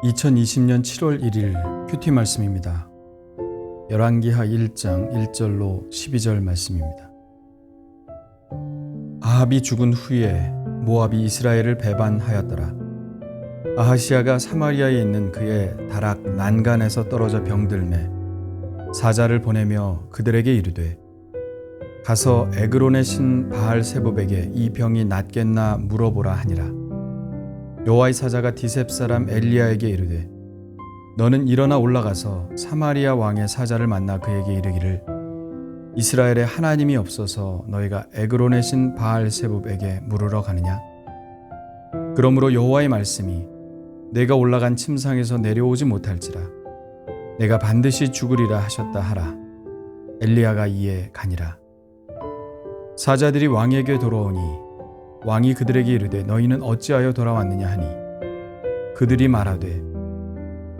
2020년 7월 1일 큐티 말씀입니다. 열왕기하 1장 1절로 12절 말씀입니다. 아합이 죽은 후에 모압이 이스라엘을 배반하였더라. 아하시아가 사마리아에 있는 그의 다락 난간에서 떨어져 병들매 사자를 보내며 그들에게 이르되 가서 에그론의 신 바알세붑에게 이 병이 낫겠나 물어보라 하니라. 여호와의 사자가 디셉 사람 엘리야에게 이르되 너는 일어나 올라가서 사마리아 왕의 사자를 만나 그에게 이르기를 이스라엘에 하나님이 없어서 너희가 에그론의 신 바알세붑에게 물으러 가느냐? 그러므로 여호와의 말씀이 내가 올라간 침상에서 내려오지 못할지라 내가 반드시 죽으리라 하셨다 하라. 엘리야가 이에 가니라. 사자들이 왕에게 돌아오니 왕이 그들에게 이르되 너희는 어찌하여 돌아왔느냐 하니 그들이 말하되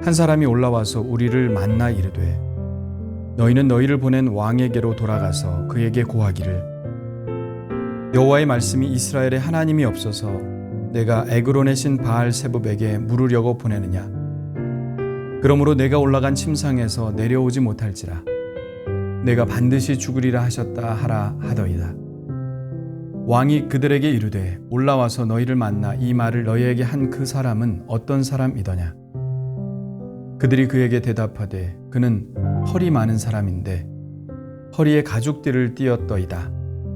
한 사람이 올라와서 우리를 만나 이르되 너희는 너희를 보낸 왕에게로 돌아가서 그에게 고하기를 여호와의 말씀이 이스라엘에 하나님이 없어서 내가 에그론의 신 바알세붑에게 물으려고 보내느냐? 그러므로 내가 올라간 침상에서 내려오지 못할지라 내가 반드시 죽으리라 하셨다 하라 하더이다. 왕이 그들에게 이르되 올라와서 너희를 만나 이 말을 너희에게 한 그 사람은 어떤 사람이더냐? 그들이 그에게 대답하되 그는 펄이 많은 사람인데 허리에 가죽띠를 띠었더이다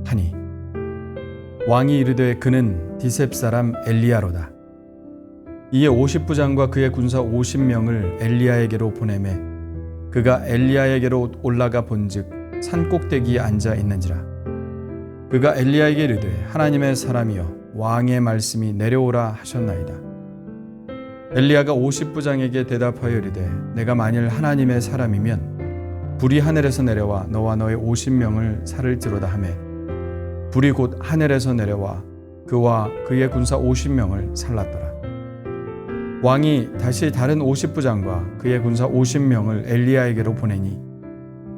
하니 왕이 이르되 그는 디셉 사람 엘리야로다. 이에 50부장과 그의 군사 50명을 엘리야에게로 보내매 그가 엘리야에게로 올라가 본즉 산 꼭대기에 앉아 있는지라. 그가 엘리야에게 이르되 하나님의 사람이여 왕의 말씀이 내려오라 하셨나이다. 엘리야가 50부장에게 대답하여 이르되 내가 만일 하나님의 사람이면 불이 하늘에서 내려와 너와 너의 50명을 살을지로다 하매 불이 곧 하늘에서 내려와 그와 그의 군사 50명을 살랐더라. 왕이 다시 다른 50부장과 그의 군사 50명을 엘리야에게로 보내니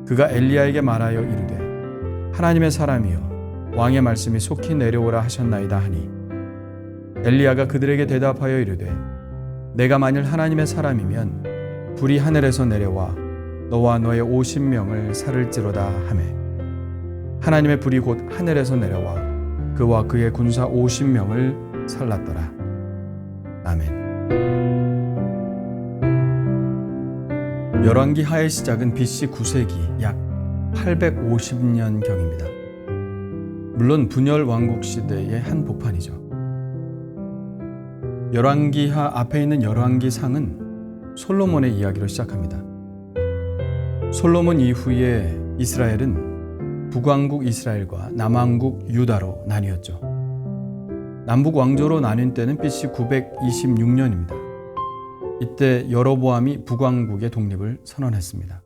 그가 엘리야에게 말하여 이르되 하나님의 사람이여 왕의 말씀이 속히 내려오라 하셨나이다 하니 엘리야가 그들에게 대답하여 이르되 내가 만일 하나님의 사람이면 불이 하늘에서 내려와 너와 너의 50명을 살을지로다 하매 하나님의 불이 곧 하늘에서 내려와 그와 그의 군사 50명을 살랐더라. 아멘. 열왕기하의 시작은 BC 9세기 약 850년경입니다. 물론 분열 왕국 시대의 한 복판이죠. 열왕기하 앞에 있는 열왕기상은 솔로몬의 이야기로 시작합니다. 솔로몬 이후에 이스라엘은 북왕국 이스라엘과 남왕국 유다로 나뉘었죠. 남북 왕조로 나뉜 때는 BC 926년입니다. 이때 여로보암이 북왕국의 독립을 선언했습니다.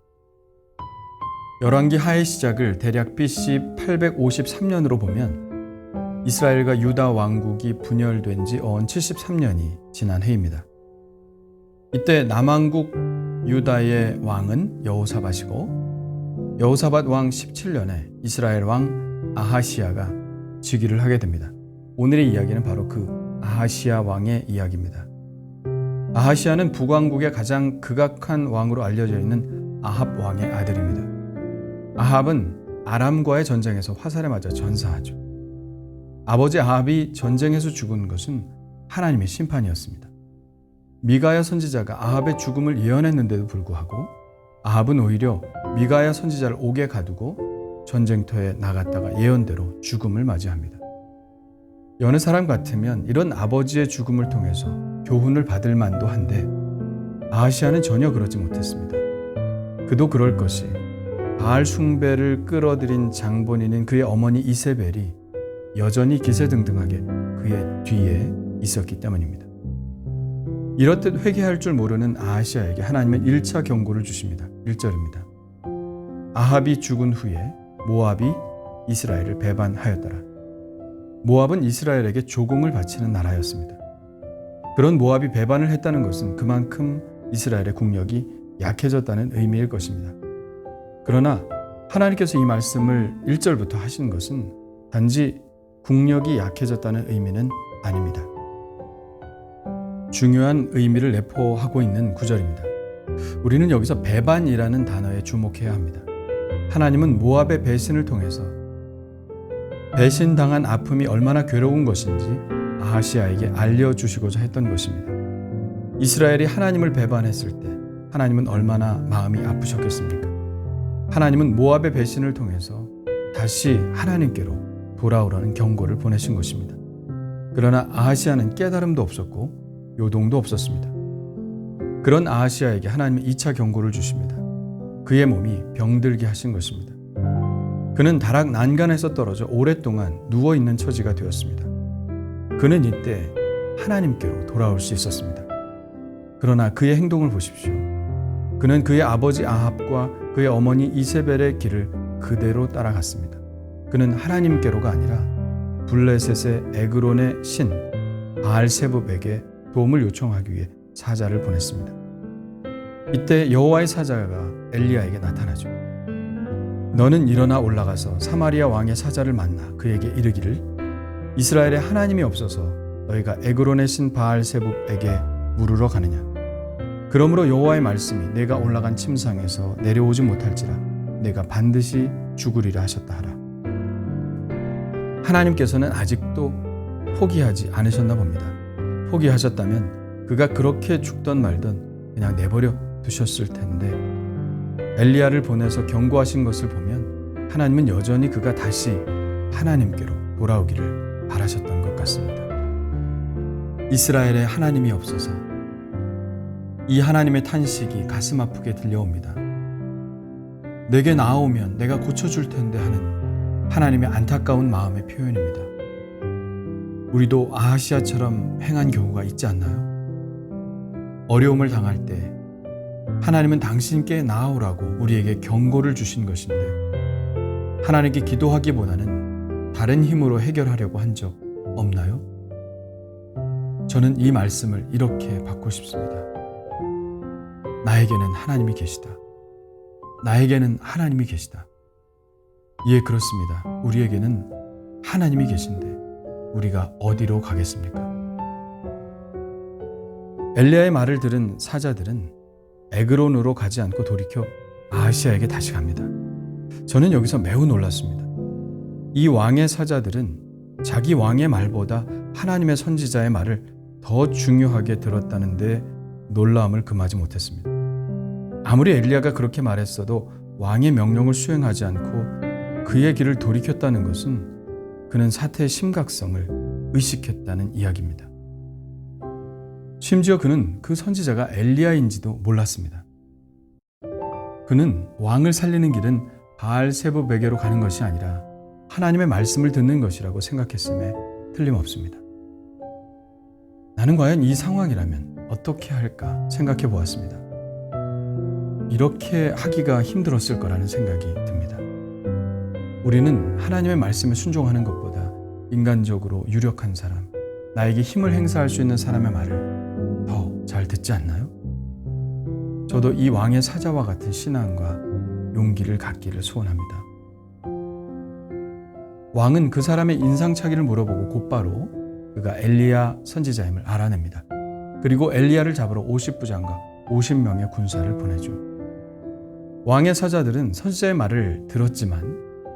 열왕기하의 시작을 대략 BC 853년으로 보면 이스라엘과 유다 왕국이 분열된 지 어언 73년이 지난 해입니다. 이때 남왕국 유다의 왕은 여호사밧이고 여호사밧 왕 17년에 이스라엘 왕 아하시아가 즉위를 하게 됩니다. 오늘의 이야기는 바로 그 아하시아 왕의 이야기입니다. 아하시아는 북왕국의 가장 극악한 왕으로 알려져 있는 아합 왕의 아들입니다. 아합은 아람과의 전쟁에서 화살에 맞아 전사하죠. 아버지 아합이 전쟁에서 죽은 것은 하나님의 심판이었습니다. 미가야 선지자가 아합의 죽음을 예언했는데도 불구하고 아합은 오히려 미가야 선지자를 옥에 가두고 전쟁터에 나갔다가 예언대로 죽음을 맞이합니다. 여느 사람 같으면 이런 아버지의 죽음을 통해서 교훈을 받을 만도 한데 아하시아는 전혀 그러지 못했습니다. 그도 그럴 것이 바알 숭배를 끌어들인 장본인인 그의 어머니 이세벨이 여전히 기세등등하게 그의 뒤에 있었기 때문입니다. 이렇듯 회개할 줄 모르는 아하시아에게 하나님은 1차 경고를 주십니다. 1절입니다. 아합이 죽은 후에 모압이 이스라엘을 배반하였더라. 모압은 이스라엘에게 조공을 바치는 나라였습니다. 그런 모압이 배반을 했다는 것은 그만큼 이스라엘의 국력이 약해졌다는 의미일 것입니다. 그러나 하나님께서 이 말씀을 1절부터 하신 것은 단지 국력이 약해졌다는 의미는 아닙니다. 중요한 의미를 내포하고 있는 구절입니다. 우리는 여기서 배반이라는 단어에 주목해야 합니다. 하나님은 모압의 배신을 통해서 배신당한 아픔이 얼마나 괴로운 것인지 아하시아에게 알려주시고자 했던 것입니다. 이스라엘이 하나님을 배반했을 때 하나님은 얼마나 마음이 아프셨겠습니까? 하나님은 모압의 배신을 통해서 다시 하나님께로 돌아오라는 경고를 보내신 것입니다. 그러나 아하시아는 깨달음도 없었고 요동도 없었습니다. 그런 아하시아에게 하나님은 2차 경고를 주십니다. 그의 몸이 병들게 하신 것입니다. 그는 다락 난간에서 떨어져 오랫동안 누워있는 처지가 되었습니다. 그는 이때 하나님께로 돌아올 수 있었습니다. 그러나 그의 행동을 보십시오. 그는 그의 아버지 아합과 그의 어머니 이세벨의 길을 그대로 따라갔습니다. 그는 하나님께로가 아니라 블레셋의 에그론의 신 바알세붑에게 도움을 요청하기 위해 사자를 보냈습니다. 이때 여호와의 사자가 엘리야에게 나타나죠. 너는 일어나 올라가서 사마리아 왕의 사자를 만나 그에게 이르기를 이스라엘에 하나님이 없어서 너희가 에그론의 신 바알세붑에게 물으러 가느냐. 그러므로 여호와의 말씀이 내가 올라간 침상에서 내려오지 못할지라 내가 반드시 죽으리라 하셨다 하라. 하나님께서는 아직도 포기하지 않으셨나 봅니다. 포기하셨다면 그가 그렇게 죽던 말던 그냥 내버려 두셨을 텐데 엘리야를 보내서 경고하신 것을 보면 하나님은 여전히 그가 다시 하나님께로 돌아오기를 바라셨던 것 같습니다. 이스라엘에 하나님이 없어서 이 하나님의 탄식이 가슴 아프게 들려옵니다. 내게 나아오면 내가 고쳐줄 텐데 하는 하나님의 안타까운 마음의 표현입니다. 우리도 아하시아처럼 행한 경우가 있지 않나요? 어려움을 당할 때 하나님은 당신께 나아오라고 우리에게 경고를 주신 것인데 하나님께 기도하기보다는 다른 힘으로 해결하려고 한 적 없나요? 저는 이 말씀을 이렇게 받고 싶습니다. 나에게는 하나님이 계시다. 나에게는 하나님이 계시다. 예, 그렇습니다. 우리에게는 하나님이 계신데 우리가 어디로 가겠습니까? 엘리야의 말을 들은 사자들은 에그론으로 가지 않고 돌이켜 아하시아에게 다시 갑니다. 저는 여기서 매우 놀랐습니다. 이 왕의 사자들은 자기 왕의 말보다 하나님의 선지자의 말을 더 중요하게 들었다는데 놀라움을 금하지 못했습니다. 아무리 엘리야가 그렇게 말했어도 왕의 명령을 수행하지 않고 그의 길을 돌이켰다는 것은 그는 사태의 심각성을 의식했다는 이야기입니다. 심지어 그는 그 선지자가 엘리야인지도 몰랐습니다. 그는 왕을 살리는 길은 바알세붑에게로 가는 것이 아니라 하나님의 말씀을 듣는 것이라고 생각했음에 틀림없습니다. 나는 과연 이 상황이라면 어떻게 할까 생각해 보았습니다. 이렇게 하기가 힘들었을 거라는 생각이 듭니다. 우리는 하나님의 말씀에 순종하는 것보다 인간적으로 유력한 사람, 나에게 힘을 행사할 수 있는 사람의 말을 더 잘 듣지 않나요? 저도 이 왕의 사자와 같은 신앙과 용기를 갖기를 소원합니다. 왕은 그 사람의 인상착의를 물어보고 곧바로 그가 엘리야 선지자임을 알아냅니다. 그리고 엘리야를 잡으러 50부장과 50명의 군사를 보내죠. 왕의 사자들은 선지자의 말을 들었지만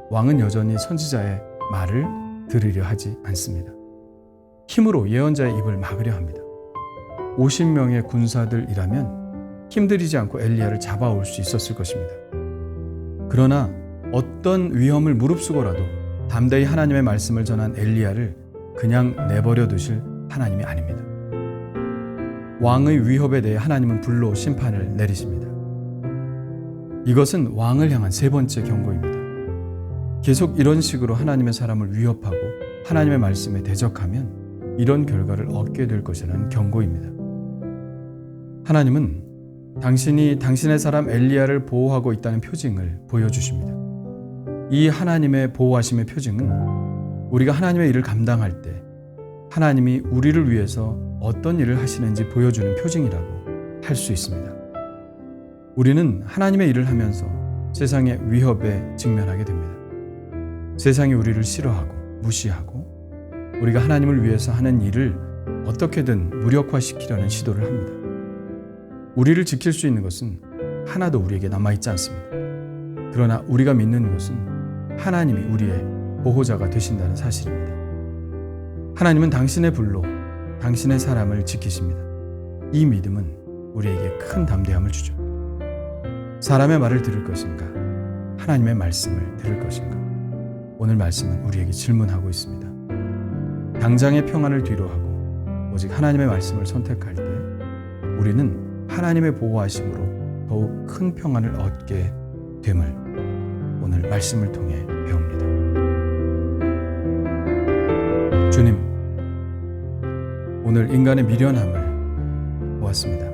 왕은 여전히 선지자의 말을 들으려 하지 않습니다. 힘으로 예언자의 입을 막으려 합니다. 50명의 군사들이라면 힘들이지 않고 엘리야를 잡아올 수 있었을 것입니다. 그러나 어떤 위험을 무릅쓰고라도 담대히 하나님의 말씀을 전한 엘리야를 그냥 내버려 두실 하나님이 아닙니다. 왕의 위협에 대해 하나님은 불로 심판을 내리십니다. 이것은 왕을 향한 세 번째 경고입니다. 계속 이런 식으로 하나님의 사람을 위협하고 하나님의 말씀에 대적하면 이런 결과를 얻게 될 것이라는 경고입니다. 하나님은 당신이 당신의 사람 엘리야를 보호하고 있다는 표징을 보여주십니다. 이 하나님의 보호하심의 표징은 우리가 하나님의 일을 감당할 때 하나님이 우리를 위해서 어떤 일을 하시는지 보여주는 표징이라고 할 수 있습니다. 우리는 하나님의 일을 하면서 세상의 위협에 직면하게 됩니다. 세상이 우리를 싫어하고 무시하고 우리가 하나님을 위해서 하는 일을 어떻게든 무력화시키려는 시도를 합니다. 우리를 지킬 수 있는 것은 하나도 우리에게 남아있지 않습니다. 그러나 우리가 믿는 것은 하나님이 우리의 보호자가 되신다는 사실입니다. 하나님은 당신의 불로 당신의 사람을 지키십니다. 이 믿음은 우리에게 큰 담대함을 주죠. 사람의 말을 들을 것인가? 하나님의 말씀을 들을 것인가? 오늘 말씀은 우리에게 질문하고 있습니다. 당장의 평안을 뒤로하고 오직 하나님의 말씀을 선택할 때 우리는 하나님의 보호하심으로 더욱 큰 평안을 얻게 됨을 오늘 말씀을 통해 배웁니다. 주님, 오늘 인간의 미련함을 보았습니다.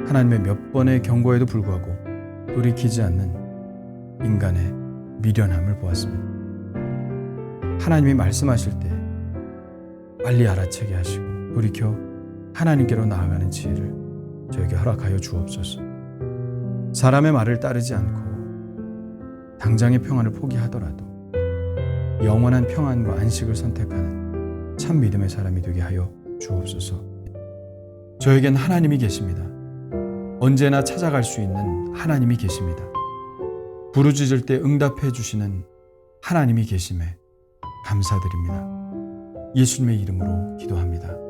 하나님의 몇 번의 경고에도 불구하고 돌이키지 않는 인간의 미련함을 보았습니다. 하나님이 말씀하실 때 빨리 알아채게 하시고 돌이켜 하나님께로 나아가는 지혜를 저에게 허락하여 주옵소서. 사람의 말을 따르지 않고 당장의 평안을 포기하더라도 영원한 평안과 안식을 선택하는 참 믿음의 사람이 되게 하여 주옵소서. 저에겐 하나님이 계십니다. 언제나 찾아갈 수 있는 하나님이 계십니다. 부르짖을 때 응답해 주시는 하나님이 계심에 감사드립니다. 예수님의 이름으로 기도합니다.